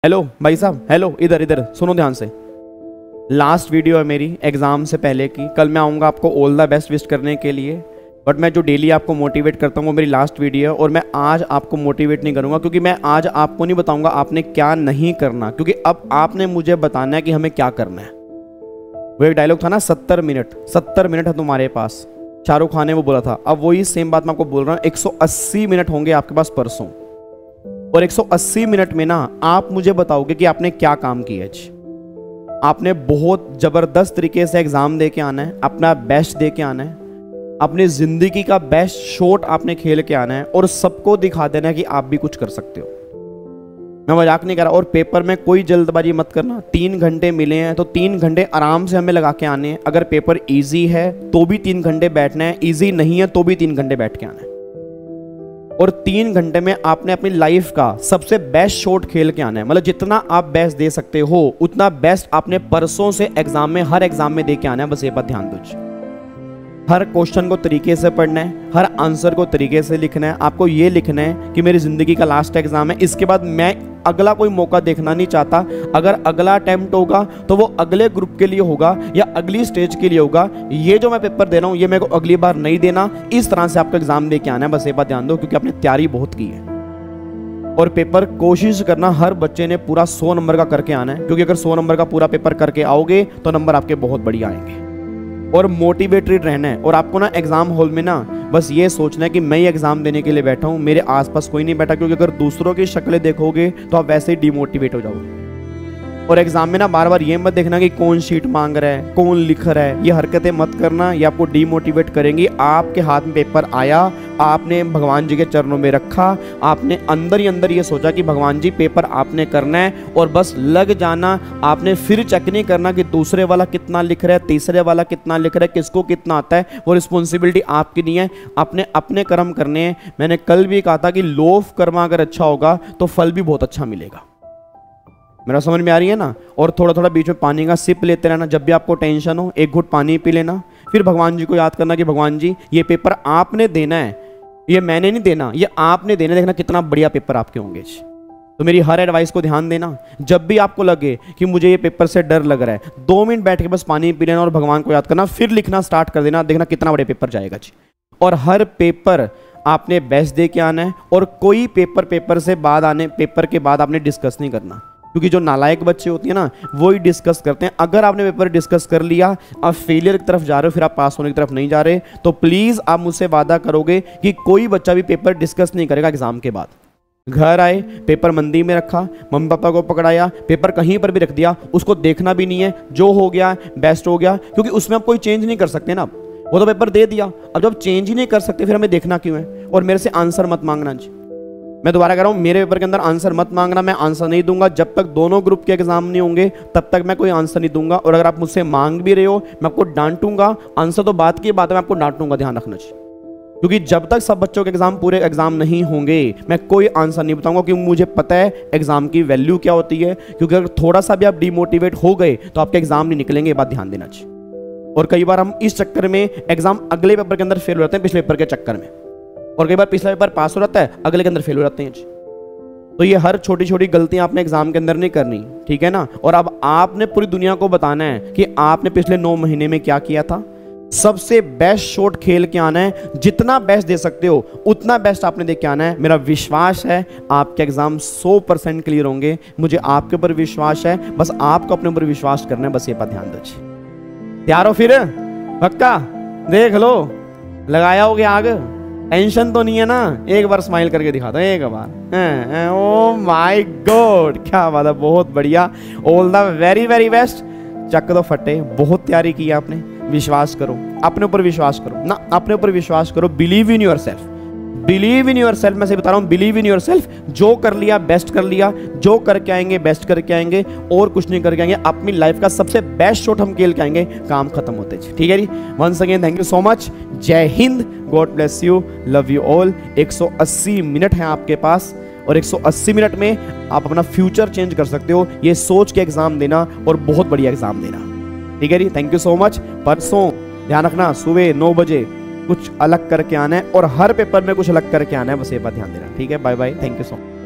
Hello भाई साहब, hello, इधर इधर सुनो ध्यान से। लास्ट वीडियो है मेरी एग्जाम से पहले की। कल मैं आऊँगा आपको ऑल द बेस्ट विश करने के लिए, बट मैं जो डेली आपको मोटिवेट करता हूँ वो मेरी लास्ट वीडियो है। और मैं आज आपको मोटिवेट नहीं करूँगा, क्योंकि मैं आज आपको नहीं बताऊँगा आपने क्या नहीं करना, क्योंकि अब आपने मुझे बताना है कि हमें क्या करना है। वो एक डायलॉग था ना, 70 मिनट है तुम्हारे पास, शाहरुख खान ने वो बोला था। अब वही सेम बात मैं आपको बोल रहा हूँ, 180 मिनट होंगे आपके पास परसों, और 180 मिनट में ना आप मुझे बताओगे कि आपने क्या काम किया। आपने बहुत जबरदस्त तरीके से एग्जाम दे के आना है, अपना बेस्ट दे के आना है, अपनी जिंदगी का बेस्ट शॉट आपने खेल के आना है, और सबको दिखा देना है कि आप भी कुछ कर सकते हो। मैं मजाक नहीं कर रहा। और पेपर में कोई जल्दबाजी मत करना। 3 घंटे मिले हैं तो 3 घंटे आराम से हमें लगा के आने हैं। अगर पेपर इजी है तो भी 3 घंटे बैठना है, इजी नहीं है तो भी 3 घंटे बैठ के आना है। और 3 घंटे में आपने अपनी लाइफ का सबसे बेस्ट शॉट खेल के आना है। मतलब जितना आप बेस्ट दे सकते हो उतना बेस्ट आपने परसों से एग्जाम में, हर एग्जाम में दे के आना है। बस ये बात ध्यान दो। हर क्वेश्चन को तरीके से पढ़ना है, हर आंसर को तरीके से लिखना है। आपको ये लिखना है कि मेरी जिंदगी का लास्ट एग्जाम है, इसके बाद मैं अगला कोई मौका देखना नहीं चाहता। अगर अगला अटेम्प्ट होगा तो वो अगले ग्रुप के लिए होगा या अगली स्टेज के लिए होगा। ये जो मैं पेपर दे रहा हूँ ये मेरे को अगली बार नहीं देना। इस तरह से आपको एग्जाम दे के आना है। बस ये बात ध्यान दो, क्योंकि आपने तैयारी बहुत की है। और पेपर कोशिश करना हर बच्चे ने पूरा 100 नंबर का करके आना है, क्योंकि अगर 100 नंबर का पूरा पेपर करके आओगे तो नंबर आपके बहुत बढ़िया आएंगे। और मोटिवेटेड रहना है। और आपको ना एग्जाम हॉल में ना बस ये सोचना है कि मैं ही एग्जाम देने के लिए बैठा हूँ, मेरे आसपास कोई नहीं बैठा। क्योंकि अगर दूसरों की शक्लें देखोगे तो आप वैसे ही डिमोटिवेट हो जाओगे। और एग्जाम में ना बार बार ये मत देखना कि कौन शीट मांग रहा है, कौन लिख रहा है। ये हरकतें मत करना, ये आपको डिमोटिवेट करेंगी। आपके हाथ में पेपर आया, आपने भगवान जी के चरणों में रखा, आपने अंदर ही अंदर ये सोचा कि भगवान जी पेपर आपने करना है, और बस लग जाना। आपने फिर चेक नहीं करना कि दूसरे वाला कितना लिख रहा है, तीसरे वाला कितना लिख रहा है, किसको कितना आता है। वो रिस्पॉन्सिबिलिटी आपकी नहीं है, आपने अपने कर्म करने हैं। मैंने कल भी कहा था कि लोभ कर्म अगर अच्छा होगा तो फल भी बहुत अच्छा मिलेगा। मेरा समझ में आ रही है ना। और थोड़ा थोड़ा बीच में पानी का सिप लेते रहना। जब भी आपको टेंशन हो 1 घूंट पानी पी लेना। फिर भगवान जी को याद करना कि भगवान जी ये पेपर आपने देना है, ये मैंने नहीं देना, ये आपने देना। देखना कितना बढ़िया पेपर आपके होंगे। तो मेरी हर एडवाइस को ध्यान देना। जब भी आपको लगे कि मुझे ये पेपर से डर लग रहा है, 2 मिनट बैठ के बस पानी पी लेना और भगवान को याद करना, फिर लिखना स्टार्ट कर देना। देखना कितना बड़े पेपर जाएगा जी। और हर पेपर आपने बेस्ट दे के आना है। और कोई पेपर से बाद पेपर के बाद आपने डिस्कस नहीं करना, क्योंकि जो नालायक बच्चे होते हैं ना वो ही डिस्कस करते हैं। अगर आपने पेपर डिस्कस कर लिया, आप फेलियर की तरफ जा रहे हो, फिर आप पास होने की तरफ नहीं जा रहे, तो प्लीज आप मुझसे वादा करोगे कि कोई बच्चा भी पेपर डिस्कस नहीं करेगा एग्जाम के बाद। घर आए, पेपर मंदी में रखा, मम्मी पापा को पकड़ाया, पेपर कहीं पर भी रख दिया, उसको देखना भी नहीं है। जो हो गया बेस्ट हो गया, क्योंकि उसमें आप कोई चेंज नहीं कर सकते ना। वो तो पेपर दे दिया, अब जब चेंज ही नहीं कर सकते फिर हमें देखना क्यों है। और मेरे से आंसर मत मांगना जी। मैं दोबारा कह रहा हूं, मेरे पेपर के अंदर आंसर मत मांगना। मैं आंसर नहीं दूंगा जब तक दोनों ग्रुप के एग्जाम नहीं होंगे, तब तक मैं कोई आंसर नहीं दूंगा। और अगर आप मुझसे मांग भी रहे हो मैं आपको डांटूंगा। आंसर तो बात की बात है, मैं आपको डांटूंगा, ध्यान रखना चाहिए। क्योंकि जब तक सब बच्चों के एग्जाम पूरे एग्जाम नहीं होंगे मैं कोई आंसर नहीं बताऊंगा, क्योंकि मुझे पता है एग्जाम की वैल्यू क्या होती है। क्योंकि अगर थोड़ा सा भी आप डिमोटिवेट हो गए तो आपके एग्जाम नहीं निकलेंगे, ये बात ध्यान देना चाहिए। और कई बार हम इस चक्कर में एग्जाम अगले पेपर के अंदर फेल हो जाते हैं, पिछले पेपर के चक्कर में। और कई बार पिछला पेपर पास हो जाता है, अगले के अंदर फेल हो जाते हैं। तो ये हर छोटी छोटी गलतियां आपने एग्जाम के अंदर नहीं करनी, ठीक है ना। और अब आपने पूरी दुनिया को बताना है कि आपने पिछले 9 महीने में क्या किया था। सबसे बेस्ट शॉट खेल के आना है। जितना बेस्ट दे सकते हो उतना बेस्ट आपने दे के आना है। मेरा विश्वास है आपके एग्जाम 100% क्लियर होंगे। मुझे आपके ऊपर विश्वास है, बस आपको अपने ऊपर विश्वास करना है। बस ये बात ध्यान दीजिए। तैयार हो फिर? पक्का? देख लो, लगाया हो गया आग। टेंशन तो नहीं है ना? एक बार स्माइल करके दिखा दो, एक बार। ओ माय गॉड, क्या बात है, बहुत बढ़िया। All the very very best. चक दो फटे, बहुत तैयारी की आपने। विश्वास करो, अपने ऊपर विश्वास करो ना, अपने ऊपर विश्वास करो। Believe in your self, believe in your self. मैं से बता रहा हूं, बिलीव इन योर सेल्फ। जो कर लिया बेस्ट कर लिया, जो करके आएंगे बेस्ट करके आएंगे, और कुछ नहीं करके आएंगे। अपनी लाइफ का सबसे बेस्ट शॉट हम खेल के आएंगे, काम खत्म होते। ठीक है जी। Once again thank you so much. जय हिंद, God bless you, love you all. 180 minute है आपके पास, और 180 मिनट में आप अपना फ्यूचर चेंज कर सकते हो। ये सोच के एग्जाम देना, और बहुत बढ़िया एग्जाम देना। ठीक है जी, थैंक यू सो मच। परसों ध्यान रखना, सुबह 9 बजे कुछ अलग करके आना है, और हर पेपर में कुछ अलग करके आना है। बस ये बात ध्यान देना। ठीक है, bye bye, thank you so much.